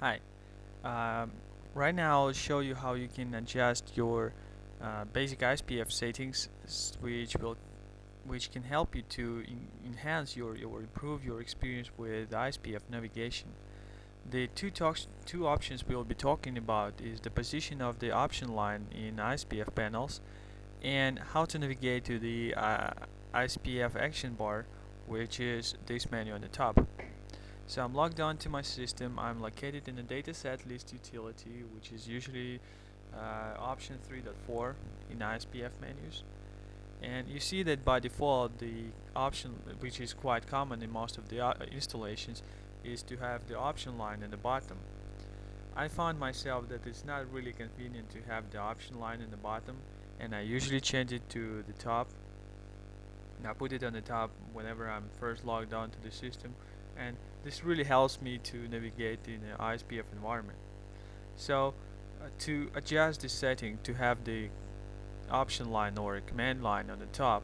Hi. Um, right now I'll show you how you can adjust your basic ISPF settings, which can help you to enhance or improve your experience with ISPF navigation. The two options we'll be talking about is the position of the option line in ISPF panels and how to navigate to the ISPF action bar, which is this menu on the top. So I'm logged on to my system. I'm located in the dataset list utility, which is usually option 3.4 in ISPF menus. And you see that by default, the option, which is quite common in most of the installations, is to have the option line in the bottom. I found myself that it's not really convenient to have the option line in the bottom, and I usually change it to the top. I put it on the top whenever I'm first logged on to the system, and this really helps me to navigate in an ISPF environment. So to adjust the setting to have the option line or a command line on the top,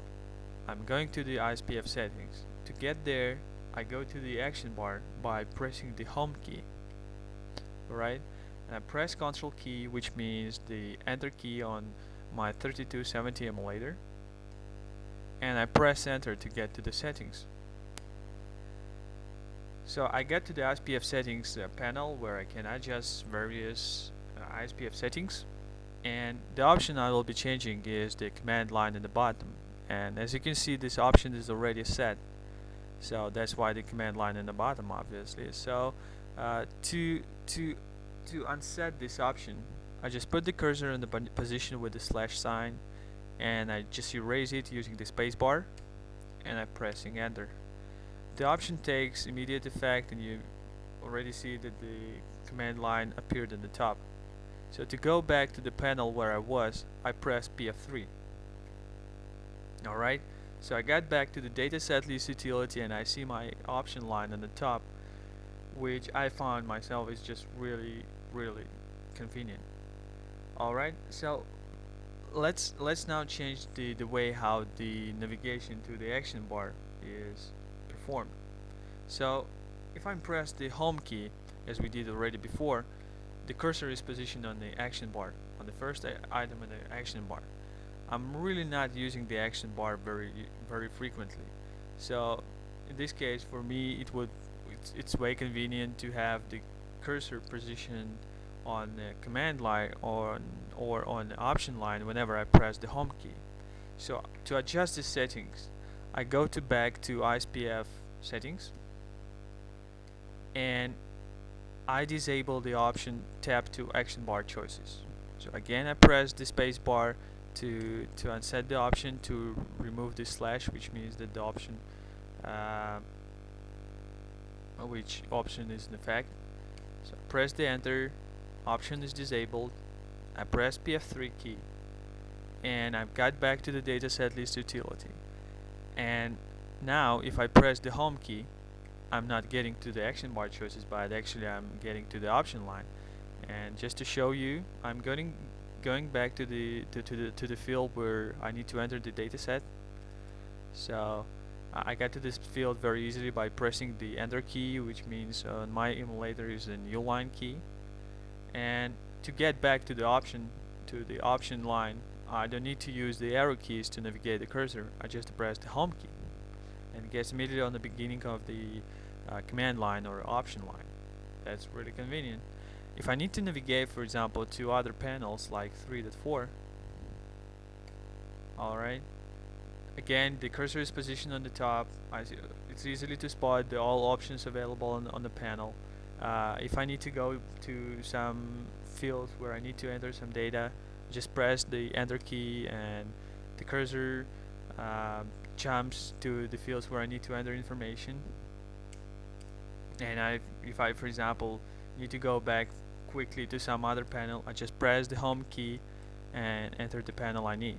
I'm going to the ISPF settings. To get there, I go to the action bar by pressing the home key. Alright, and I press Ctrl key, which means the enter key on my 3270 emulator, and I press enter to get to the settings. So I get to the ISPF settings panel where I can adjust various ISPF settings, and the option I will be changing is the command line in the bottom, and as you can see this option is already set, so that's why the command line in the bottom obviously. So to unset this option, I just put the cursor in the position with the slash sign, and I just erase it using the space bar, and I'm pressing enter. The option takes immediate effect, and you already see that the command line appeared in the top. So to go back to the panel where I was, I press PF3. Alright, so I got back to the dataset list utility, and I see my option line on the top, which I found myself is just really convenient. Alright, so let's now change the way how the navigation to the action bar is performed. So if I press the home key, as we did already before, the cursor is positioned on the action bar, on the first item in the action bar. I'm really not using the action bar very frequently, so in this case for me it's way convenient to have the cursor positioned on the command line or on the option line whenever I press the home key. So to adjust the settings, I go back to ISPF settings, and I disable the option tap to action bar choices. So again I press the space bar to unset the option, to remove the slash, which means that the option which option is in effect. So press the enter, option is disabled, I press PF3 key, and I've got back to the dataset list utility. And now if I press the home key, I'm not getting to the action bar choices, but actually I'm getting to the option line. And just to show you, I'm going back to the field where I need to enter the dataset. So I got to this field very easily by pressing the enter key, which means my emulator is a new line key. And to get back to the option line, I don't need to use the arrow keys to navigate the cursor. I just press the home key, and it gets immediately on the beginning of the command line or option line. That's really convenient. If I need to navigate, for example, to other panels like 3.4, alright, again the cursor is positioned on the top. It's easily to spot all options available on the panel. If I need to go to some fields where I need to enter some data, just press the enter key, and the cursor jumps to the fields where I need to enter information. And if I, for example, need to go back quickly to some other panel, I just press the home key and enter the panel I need.